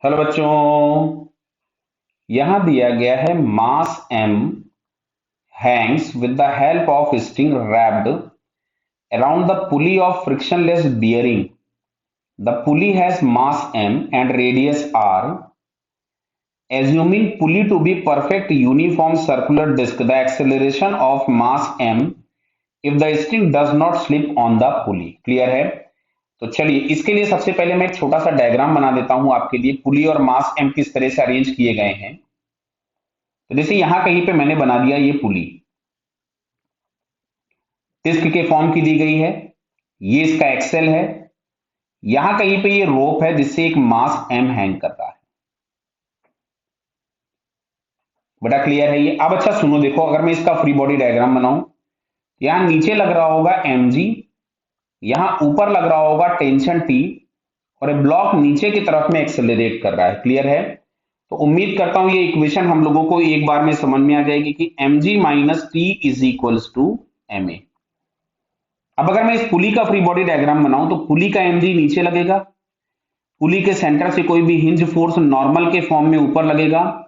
Hello बच्चों, यहां दिया गया है मास m hangs with the help of string wrapped around the pulley of frictionless bearing. The pulley has mass m and radius r. Assuming pulley to be perfect uniform circular disk, the acceleration of mass m if the string does not slip on the pulley. Clear है? तो चलिए इसके लिए सबसे पहले मैं एक छोटा सा डायग्राम बना देता हूं आपके लिए। पुली और मास m किस तरह से अरेंज किए गए हैं। तो जैसे यहां कहीं पे मैंने बना दिया ये पुली डिस्क के फॉर्म की दी गई है, ये इसका एक्सेल है, यहां कहीं पे ये रोप है जिससे एक मास m हैंग कर रहा है। बड़ा क्लियर है ये। अब अच्छा सुनो, देखो अगर मैं इसका फ्री बॉडी डायग्राम बनाऊं, यहां नीचे लग रहा होगा mg, यहां ऊपर लग रहा होगा टेंशन T, और ये ब्लॉक नीचे की तरफ में एक्सेलरेट कर रहा है। क्लियर है? तो उम्मीद करता हूं ये इक्वेशन हम लोगों को एक बार में समझ में आ जाएगी कि mg minus T is equals to ma। अब अगर मैं इस पुली का फ्री बॉडी डायग्राम बनाऊं तो पुली का mg नीचे लगेगा, पुली के सेंटर से कोई भी हिंज फोर्स नॉर्मल के फॉर्म में ऊपर लगेगा,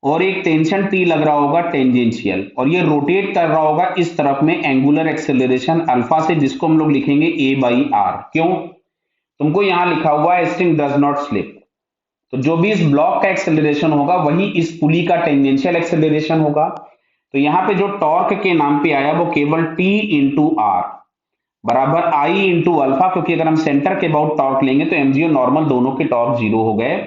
और एक टेंशन T लग रहा होगा टेंजेंशियल, और ये रोटेट कर रहा होगा इस तरफ में एंगुलर एक्सेलरेशन अल्फा से, जिसको हम लोग लिखेंगे a बाई आर। क्यों? तुमको यहां लिखा हुआ है स्ट्रिंग डज नॉट स्लिप, तो जो भी इस ब्लॉक का एक्सेलरेशन होगा वही इस पुली का टेंजेंशियल एक्सेलरेशन होगा। तो यहां पे जो टॉर्क के नाम पे आया वो केवल T इंटू आर बराबर आई इंटू अल्फा, क्योंकि अगर हम सेंटर के अबाउट टॉर्क लेंगे तो एमजी और नॉर्मल दोनों के टॉर्क जीरो हो गए।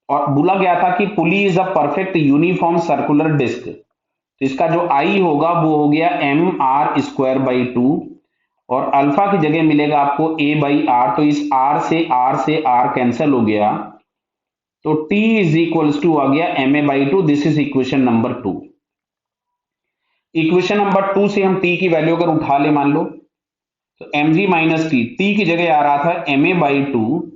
और बोला गया था कि pulley is a perfect uniform circular disc, तो इसका जो आई होगा वो हो गया M R square by two, और अल्फा की जगह मिलेगा आपको ए बाई आर, तो इस आर से आर कैंसिल हो गया, तो T इज इक्वल्स टू आ गया M A by two. This is equation number 2। Equation number 2 से हम T की वैल्यू अगर उठा ले मान लो, तो mg माइनस टी की जगह आ रहा था M A by two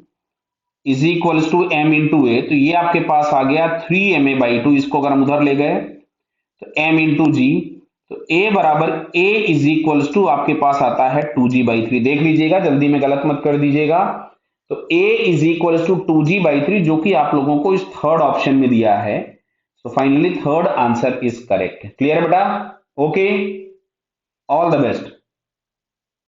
is equals to M into A, तो ये आपके पास आ गया 3 ma बाई टू। इसको अगर हम उधर ले गए तो m इंटू जी, तो a बराबर a इज इक्वल्स टू आपके पास आता है 2g बाई थ्री। देख लीजिएगा, जल्दी में गलत मत कर दीजिएगा। तो a is equals to 2g by three, जो कि आप लोगों को इस थर्ड ऑप्शन में दिया है। So finally third answer is correct. Clear बेटा? Okay, all the best.